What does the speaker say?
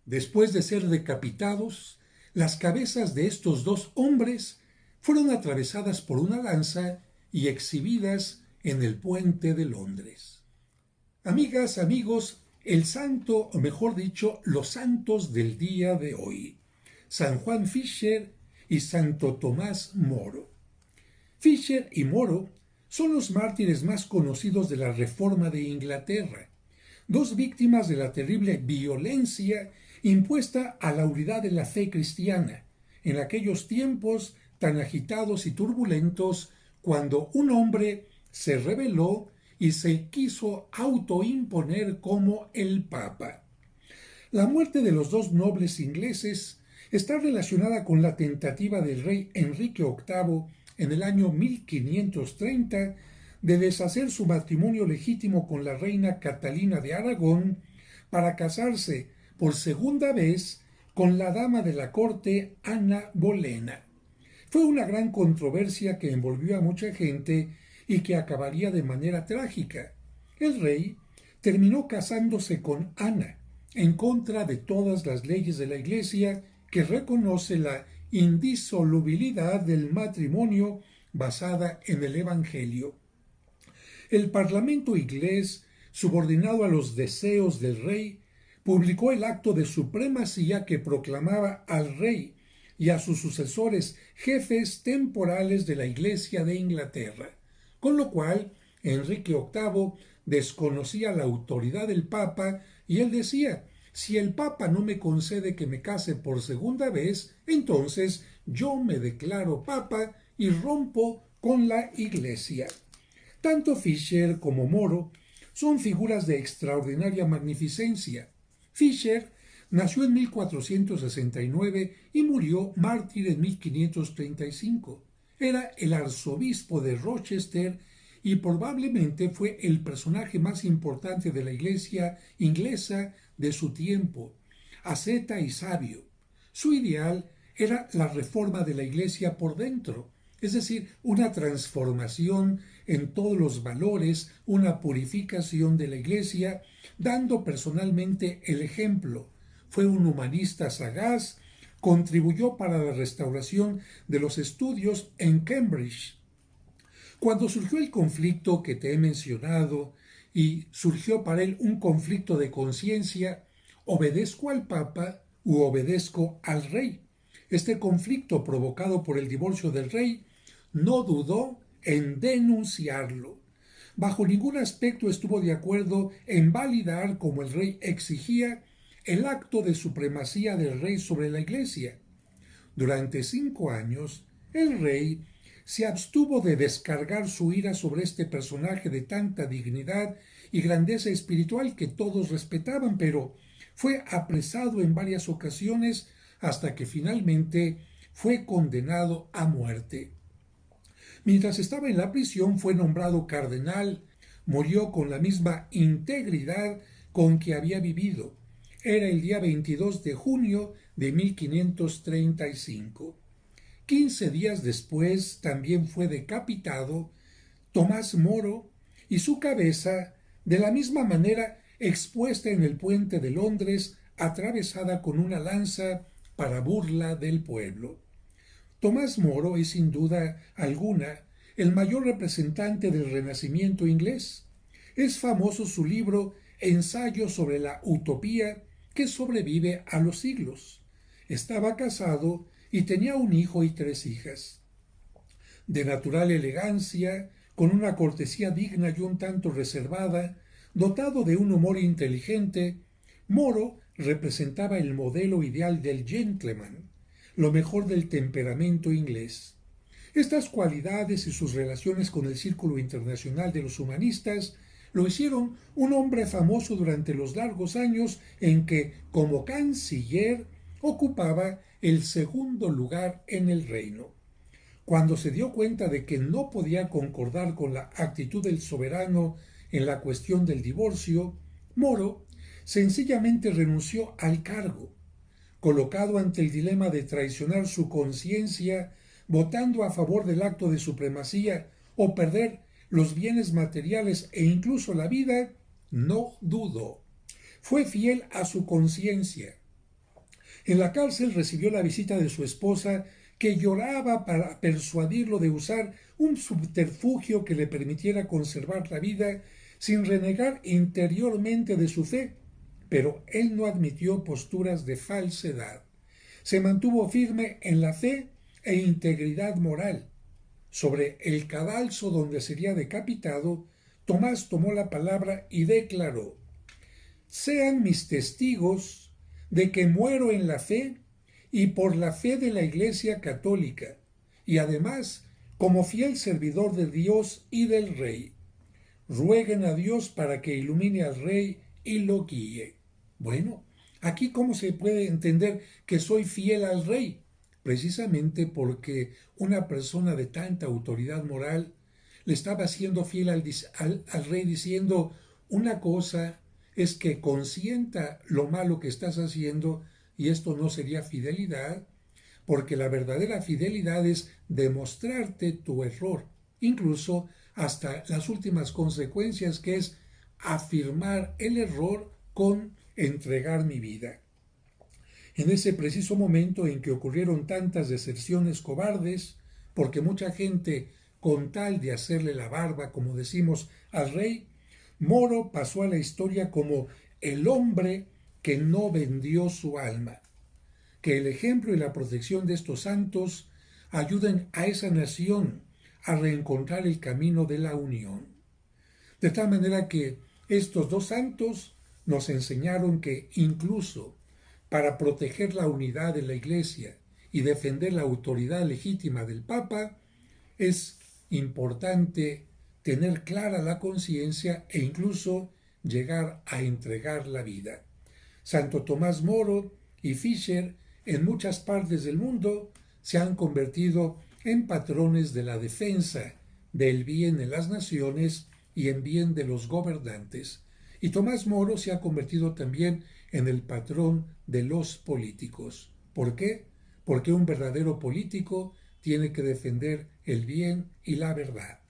Después de ser decapitados, las cabezas de estos dos hombres fueron atravesadas por una lanza y exhibidas en el puente de Londres. Amigas, amigos, el santo, o mejor dicho, los santos del día de hoy: San Juan Fisher y Santo Tomás Moro. Fisher y Moro son los mártires más conocidos de la Reforma de Inglaterra, dos víctimas de la terrible violencia impuesta a la unidad de la fe cristiana en aquellos tiempos tan agitados y turbulentos, cuando un hombre se rebeló y se quiso autoimponer como el Papa. La muerte de los dos nobles ingleses está relacionada con la tentativa del rey Enrique VIII en el año 1530 de deshacer su matrimonio legítimo con la reina Catalina de Aragón para casarse por segunda vez con la dama de la corte Ana Bolena. Fue una gran controversia que envolvió a mucha gente y que acabaría de manera trágica. El rey terminó casándose con Ana, en contra de todas las leyes de la Iglesia, que reconoce la indisolubilidad del matrimonio basada en el Evangelio. El Parlamento inglés, subordinado a los deseos del rey, publicó el acto de supremacía que proclamaba al rey y a sus sucesores jefes temporales de la Iglesia de Inglaterra, con lo cual Enrique VIII desconocía la autoridad del Papa y él decía: si el Papa no me concede que me case por segunda vez, entonces yo me declaro Papa y rompo con la Iglesia. Tanto Fisher como Moro son figuras de extraordinaria magnificencia. Fisher nació en 1469 y murió mártir en 1535. Era el arzobispo de Rochester y probablemente fue el personaje más importante de la Iglesia inglesa de su tiempo, asceta y sabio. Su ideal era la reforma de la Iglesia por dentro, es decir, una transformación en todos los valores, una purificación de la Iglesia, dando personalmente el ejemplo. Fue un humanista sagaz, contribuyó para la restauración de los estudios en Cambridge. Cuando surgió el conflicto que te he mencionado y surgió para él un conflicto de conciencia, ¿obedezco al Papa u obedezco al rey? Este conflicto, provocado por el divorcio del rey, no dudó en denunciarlo. Bajo ningún aspecto estuvo de acuerdo en validar, como el rey exigía, el acto de supremacía del rey sobre la Iglesia. Durante 5 años, el rey se abstuvo de descargar su ira sobre este personaje de tanta dignidad y grandeza espiritual que todos respetaban, pero fue apresado en varias ocasiones hasta que finalmente fue condenado a muerte. Mientras estaba en la prisión fue nombrado cardenal, murió con la misma integridad con que había vivido. Era el día 22 de junio de 1535. 15 días después también fue decapitado Tomás Moro y su cabeza, de la misma manera, expuesta en el puente de Londres, atravesada con una lanza para burla del pueblo. Tomás Moro es sin duda alguna el mayor representante del Renacimiento inglés. Es famoso su libro Ensayo sobre la Utopía, que sobrevive a los siglos. Estaba casado y tenía un hijo y 3 hijas. De natural elegancia, con una cortesía digna y un tanto reservada, dotado de un humor inteligente, Moro representaba el modelo ideal del gentleman, lo mejor del temperamento inglés. Estas cualidades y sus relaciones con el círculo internacional de los humanistas lo hicieron un hombre famoso durante los largos años en que, como canciller, ocupaba el segundo lugar en el reino. Cuando se dio cuenta de que no podía concordar con la actitud del soberano en la cuestión del divorcio, Moro sencillamente renunció al cargo. Colocado ante el dilema de traicionar su conciencia votando a favor del acto de supremacía o perder los bienes materiales e incluso la vida, no dudó. Fue fiel a su conciencia. En la cárcel recibió la visita de su esposa, que lloraba para persuadirlo de usar un subterfugio que le permitiera conservar la vida sin renegar interiormente de su fe, pero él no admitió posturas de falsedad. Se mantuvo firme en la fe e integridad moral. Sobre el cadalso donde sería decapitado, Tomás tomó la palabra y declaró: sean mis testigos de que muero en la fe y por la fe de la Iglesia Católica, y además como fiel servidor de Dios y del Rey. Rueguen a Dios para que ilumine al Rey y lo guíe. Bueno, aquí cómo se puede entender que soy fiel al Rey, precisamente porque una persona de tanta autoridad moral le estaba siendo fiel al Rey, diciendo: una cosa es que consienta lo malo que estás haciendo, y esto no sería fidelidad, porque la verdadera fidelidad es demostrarte tu error, incluso hasta las últimas consecuencias, que es afirmar el error con entregar mi vida. En ese preciso momento en que ocurrieron tantas deserciones cobardes, porque mucha gente, con tal de hacerle la barba, como decimos, al rey, Moro pasó a la historia como el hombre que no vendió su alma. Que el ejemplo y la protección de estos santos ayuden a esa nación a reencontrar el camino de la unión. De tal manera que estos dos santos nos enseñaron que incluso para proteger la unidad de la Iglesia y defender la autoridad legítima del Papa, es importante tener clara la conciencia e incluso llegar a entregar la vida. Santo Tomás Moro y Fisher en muchas partes del mundo se han convertido en patrones de la defensa del bien en las naciones y en bien de los gobernantes. Y Tomás Moro se ha convertido también en el patrón de los políticos. ¿Por qué? Porque un verdadero político tiene que defender el bien y la verdad.